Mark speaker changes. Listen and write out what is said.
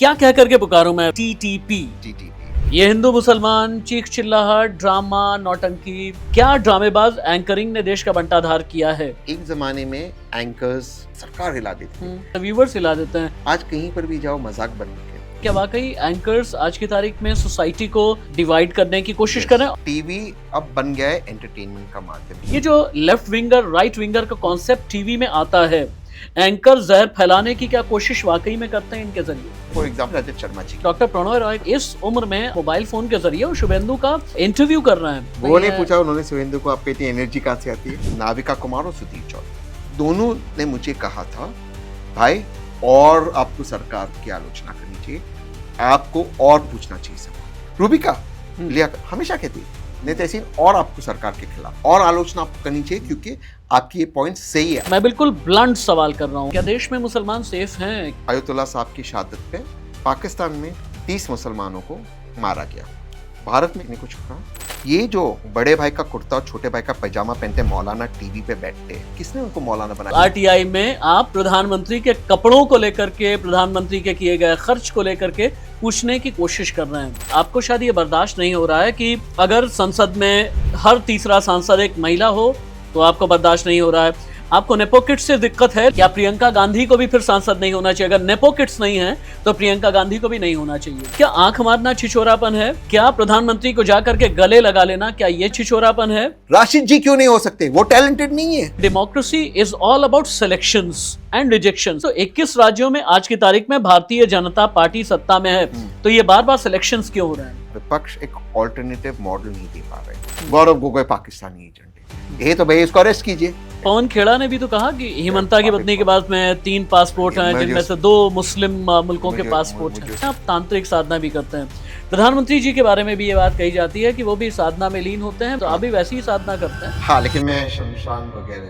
Speaker 1: क्या कह करके पुकारूं मैं टीटीपी।
Speaker 2: टीटीपी
Speaker 1: ये हिंदू मुसलमान, चीख चिल्लाहट, ड्रामा, नौटंकी, क्या ड्रामेबाज एंकरिंग ने देश का बंटाधार किया है।
Speaker 2: एक जमाने में एंकर्स सरकार हिला देते थे,
Speaker 1: व्यूवर्स हिला देते हैं।
Speaker 2: आज कहीं पर भी जाओ मजाक बन के।
Speaker 1: क्या वाकई एंकर्स आज की तारीख में सोसाइटी को डिवाइड करने की कोशिश कर रहे हैं?
Speaker 2: टीवी अब बन गया है एंटरटेनमेंट का माध्यम।
Speaker 1: ये जो लेफ्ट विंगर राइट विंगर का कॉन्सेप्ट टीवी में आता है, एंकर जहर फैलाने की क्या कोशिश वाकई में करते हैं इनके जरिए?
Speaker 2: For example Rajat Sharma ji,
Speaker 1: doctor Prannoy Roy इस उम्र में मोबाइल फोन के जरिए शुभेंदु का इंटरव्यू कर रहे हैं।
Speaker 2: वो नहीं पूछा उन्होंने शुभेंदु को आपको इतनी एनर्जी कहाँ से आती है। नाविका कुमार और सुधीर चौधरी दोनों ने मुझे कहा था, भाई और आपको सरकार की आलोचना करनी चाहिए, आपको और पूछना चाहिए सवाल। रूबिका लिया हमेशा कहती है नहीं तहसीन और आपको सरकार के खिलाफ और आलोचना आपको करनी चाहिए क्योंकि आपकी ये पॉइंट सही है।
Speaker 1: मैं बिल्कुल ब्लंट सवाल कर रहा हूँ, क्या देश में मुसलमान सेफ हैं?
Speaker 2: अयतुल्ला साहब की शहादत पे पाकिस्तान में 30 मुसलमानों को मारा गया, भारत में नहीं कुछ कहा। ये जो बड़े भाई का कुर्ता और छोटे भाई का पैजामा पहनते मौलाना टीवी पे बैठते हैं, किसने उनको मौलाना बनाया?
Speaker 1: आरटीआई में आप प्रधानमंत्री के कपड़ों को लेकर के, प्रधानमंत्री के किए गए खर्च को लेकर के पूछने की कोशिश कर रहे हैं। आपको शायद ये बर्दाश्त नहीं हो रहा है कि अगर संसद में हर तीसरा सांसद एक महिला हो तो आपको बर्दाश्त नहीं हो रहा है। आपको नेपोकिट्स से दिक्कत है, क्या प्रियंका गांधी को भी फिर सांसद नहीं होना चाहिए? अगर नेपोकिट्स नहीं है तो प्रियंका गांधी को भी नहीं होना चाहिए। क्या आंख मारना छिछोरापन है? क्या प्रधानमंत्री को जाकर के गले लगा लेना, क्या ये छिछोरापन है?
Speaker 2: राशिद जी क्यों नहीं हो सकते? वो टैलेंटेड नहीं है।
Speaker 1: Democracy is all about selections and rejection. तो 21 राज्यों में आज की तारीख में भारतीय जनता पार्टी सत्ता में है, तो ये बार बार सिलेक्शंस क्यों हो रहे हैं?
Speaker 2: विपक्ष एक ऑल्टरनेटिव मॉडल नहीं दे पा रहे। गौरव गोगोई पाकिस्तानी एजेंट, ये तो भाई इसको अरेस्ट कीजिए।
Speaker 1: पवन खेड़ा ने भी तो कहा कि हिमंता की पत्नी के पास में 3 पासपोर्ट हैं, जिनमें से 2 मुस्लिम मुल्कों के पासपोर्ट हैं। आप तांत्रिक साधना भी करते हैं। प्रधानमंत्री जी के बारे में भी ये बात कही जाती है कि वो भी साधना में लीन होते हैं, तो आप भी वैसी ही साधना करते हैं।
Speaker 2: हाँ, लेकिन मैं शमशान वगैरह